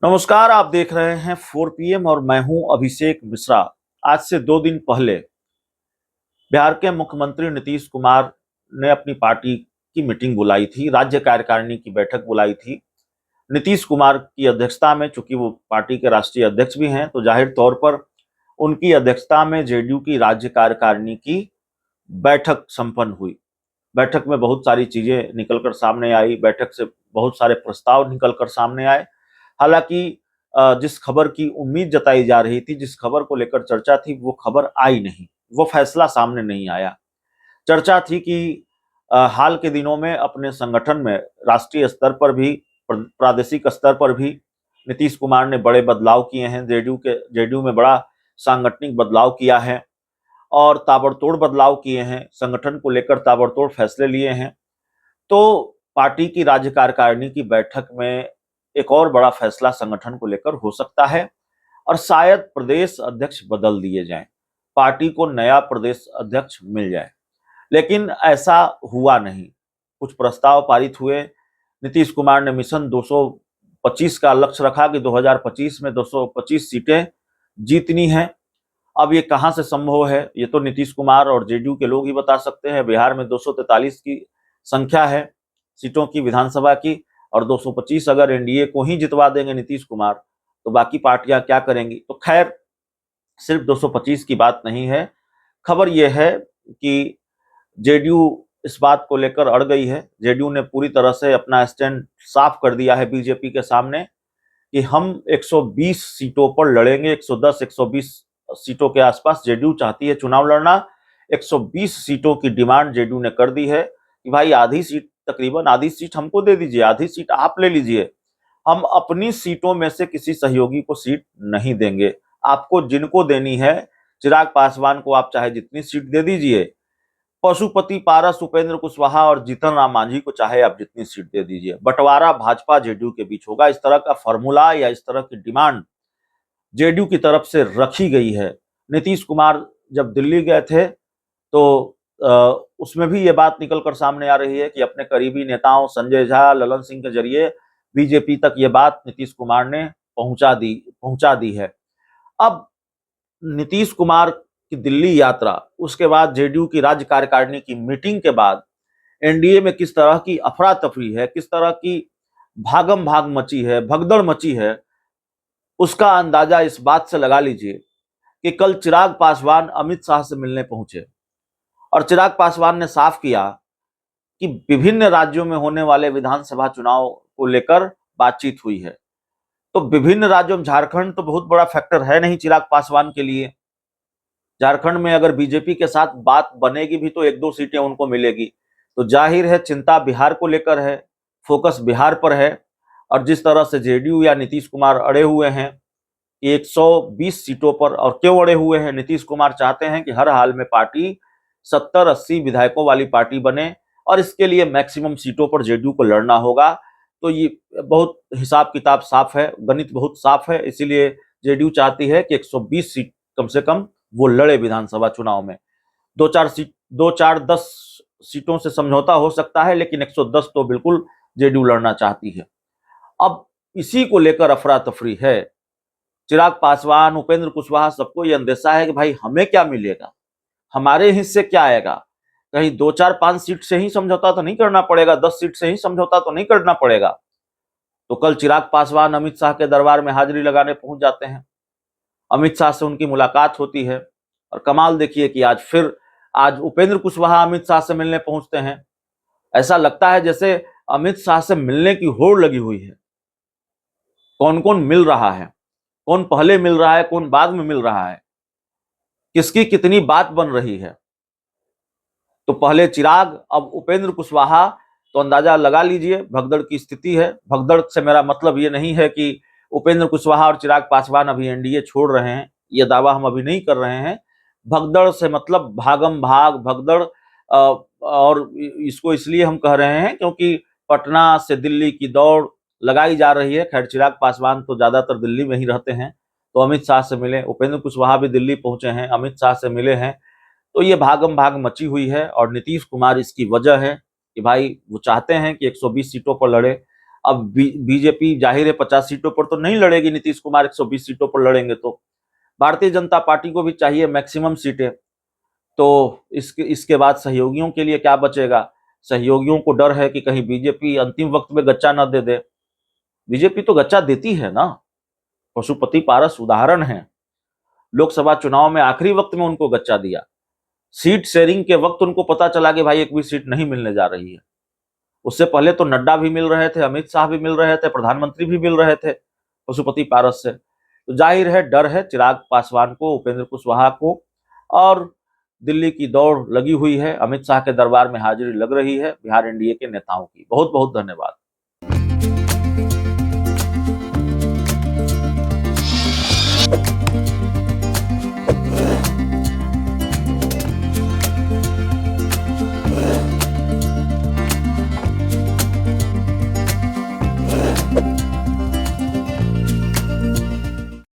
नमस्कार, आप देख रहे हैं 4 PM और मैं हूं अभिषेक मिश्रा। आज से 2 दिन पहले बिहार के मुख्यमंत्री नीतीश कुमार ने अपनी पार्टी की मीटिंग बुलाई थी, राज्य कार्यकारिणी की बैठक बुलाई थी। नीतीश कुमार की अध्यक्षता में, चूंकि वो पार्टी के राष्ट्रीय अध्यक्ष भी हैं, तो जाहिर तौर पर उनकी अध्यक्षता में जेडीयू की राज्य कार्यकारिणी की बैठक संपन्न हुई। बैठक में बहुत सारी चीजें निकलकर सामने आई, बैठक से बहुत सारे प्रस्ताव निकलकर सामने आए। हालांकि जिस खबर की उम्मीद जताई जा रही थी, जिस खबर को लेकर चर्चा थी, वो खबर आई नहीं, वो फैसला सामने नहीं आया। चर्चा थी कि हाल के दिनों में अपने संगठन में राष्ट्रीय स्तर पर भी, प्रादेशिक स्तर पर भी नीतीश कुमार ने बड़े बदलाव किए हैं। जेडीयू में बड़ा सांगठनिक बदलाव किया है और ताबड़तोड़ बदलाव किए हैं, संगठन को लेकर ताबड़तोड़ फैसले लिए हैं। तो पार्टी की राज्य कार्यकारिणी की बैठक में एक और बड़ा फैसला संगठन को लेकर हो सकता है और शायद प्रदेश अध्यक्ष बदल दिए जाएं, पार्टी को नया प्रदेश अध्यक्ष मिल जाए। लेकिन ऐसा हुआ नहीं। कुछ प्रस्ताव पारित हुए। नीतीश कुमार ने मिशन 225 का लक्ष्य रखा कि 2025 में 225 सीटें जीतनी है। अब ये कहां से संभव है, ये तो नीतीश कुमार और जेडीयू के लोग ही बता सकते हैं। बिहार में 243 की संख्या है सीटों की, विधानसभा की, और 225 अगर एनडीए को ही जितवा देंगे नीतीश कुमार, तो बाकी पार्टियां क्या करेंगी। तो खैर, सिर्फ 225 की बात नहीं है। खबर यह है कि जेडीयू इस बात को लेकर अड़ गई है। जेडीयू ने पूरी तरह से अपना स्टैंड साफ कर दिया है बीजेपी के सामने कि हम 120 सीटों पर लड़ेंगे। 110 120 सीटों के आसपास जेडीयू चाहती है चुनाव लड़ना। 120 सीटों की डिमांड जेडीयू ने कर दी है कि भाई आधी सीट, तकरीबन आधी सीट हमको दे दीजिए, आधी सीट आप ले लीजिए। हम अपनी सीटों में से किसी सहयोगी को सीट नहीं देंगे। आपको जिनको देनी है, चिराग पासवान को आप चाहे जितनी सीट दे दीजिए, पशुपति पारस, उपेंद्र कुशवाहा और जीतन राम मांझी को चाहे आप जितनी सीट दे दीजिए। बंटवारा भाजपा जेडीयू के बीच होगा। इस तरह का फॉर्मूला या इस तरह की डिमांड जेडीयू की तरफ से रखी गई है। नीतीश कुमार जब दिल्ली गए थे तो उसमें भी ये बात निकल कर सामने आ रही है कि अपने करीबी नेताओं संजय झा, ललन सिंह के जरिए बीजेपी तक ये बात नीतीश कुमार ने पहुंचा दी है। अब नीतीश कुमार की दिल्ली यात्रा, उसके बाद जेडीयू की राज्य कार्यकारिणी की मीटिंग के बाद एनडीए में किस तरह की अफरा तफरी है, किस तरह की भागम भाग मची है, भगदड़ मची है, उसका अंदाजा इस बात से लगा लीजिए कि कल चिराग पासवान अमित शाह से मिलने पहुंचे और चिराग पासवान ने साफ किया कि विभिन्न राज्यों में होने वाले विधानसभा चुनाव को लेकर बातचीत हुई है। तो विभिन्न राज्यों में झारखंड तो बहुत बड़ा फैक्टर है नहीं चिराग पासवान के लिए। झारखंड में अगर बीजेपी के साथ बात बनेगी भी तो 1-2 सीटें उनको मिलेगी। तो जाहिर है चिंता बिहार को लेकर है, फोकस बिहार पर है। और जिस तरह से जेडीयू या नीतीश कुमार अड़े हुए हैं कि 120 सीटों पर, और क्यों अड़े हुए हैं, नीतीश कुमार चाहते हैं कि हर हाल में पार्टी 70-80 विधायकों वाली पार्टी बने और इसके लिए मैक्सिमम सीटों पर जेडीयू को लड़ना होगा। तो ये बहुत हिसाब किताब साफ है, गणित बहुत साफ है। इसीलिए जेडीयू चाहती है कि 120 सीट कम से कम वो लड़े विधानसभा चुनाव में। 2-4 10 सीटों से समझौता हो सकता है, लेकिन 110 तो बिल्कुल जेडीयू लड़ना चाहती है। अब इसी को लेकर अफरा तफरी है। चिराग पासवान, उपेंद्र कुशवाहा, सबको ये अंदेशा है कि भाई हमें क्या मिलेगा, हमारे हिस्से क्या आएगा। कहीं 2-4-5 सीट से ही समझौता तो नहीं करना पड़ेगा, 10 सीट से ही समझौता तो नहीं करना पड़ेगा। तो कल चिराग पासवान अमित शाह के दरबार में हाजिरी लगाने पहुंच जाते हैं। अमित शाह से उनकी मुलाकात होती है और कमाल देखिए कि आज उपेंद्र कुशवाहा अमित शाह से मिलने पहुंचते हैं। ऐसा लगता है जैसे अमित शाह से मिलने की होड़ लगी हुई है। कौन कौन मिल रहा है, कौन पहले मिल रहा है, कौन बाद में मिल रहा है, किसकी कितनी बात बन रही है। तो पहले चिराग, अब उपेंद्र कुशवाहा। तो अंदाजा लगा लीजिए भगदड़ की स्थिति है। भगदड़ से मेरा मतलब ये नहीं है कि उपेंद्र कुशवाहा और चिराग पासवान अभी एनडीए छोड़ रहे हैं, ये दावा हम अभी नहीं कर रहे हैं। भगदड़ से मतलब भागम भाग, भगदड़। और इसको इसलिए हम कह रहे हैं क्योंकि पटना से दिल्ली की दौड़ लगाई जा रही है। खैर, चिराग पासवान तो ज्यादातर दिल्ली में ही रहते हैं, तो अमित शाह से मिले। उपेंद्र कुशवाहा भी दिल्ली पहुंचे हैं, अमित शाह से मिले हैं। तो ये भागम भाग मची हुई है और नीतीश कुमार इसकी वजह है कि भाई वो चाहते हैं कि 120 सीटों पर लड़े। अब बीजेपी जाहिर है 50 सीटों पर तो नहीं लड़ेगी, नीतीश कुमार 120 सीटों पर लड़ेंगे, तो भारतीय जनता पार्टी को भी चाहिए मैक्सिमम सीटें। तो इसके बाद सहयोगियों के लिए क्या बचेगा? सहयोगियों को डर है कि कहीं बीजेपी अंतिम वक्त में गच्चा न दे दे। बीजेपी तो गच्चा देती है ना, पशुपति पारस उदाहरण है। लोकसभा चुनाव में आखिरी वक्त में उनको गच्चा दिया, सीट शेयरिंग के वक्त उनको पता चला कि भाई एक भी सीट नहीं मिलने जा रही है। उससे पहले तो नड्डा भी मिल रहे थे, अमित शाह भी मिल रहे थे, प्रधानमंत्री भी मिल रहे थे पशुपति पारस से। तो जाहिर है डर है चिराग पासवान को, उपेंद्र कुशवाहा को, और दिल्ली की दौड़ लगी हुई है, अमित शाह के दरबार में हाजिरी लग रही है बिहार एनडीए के नेताओं की। बहुत बहुत धन्यवाद।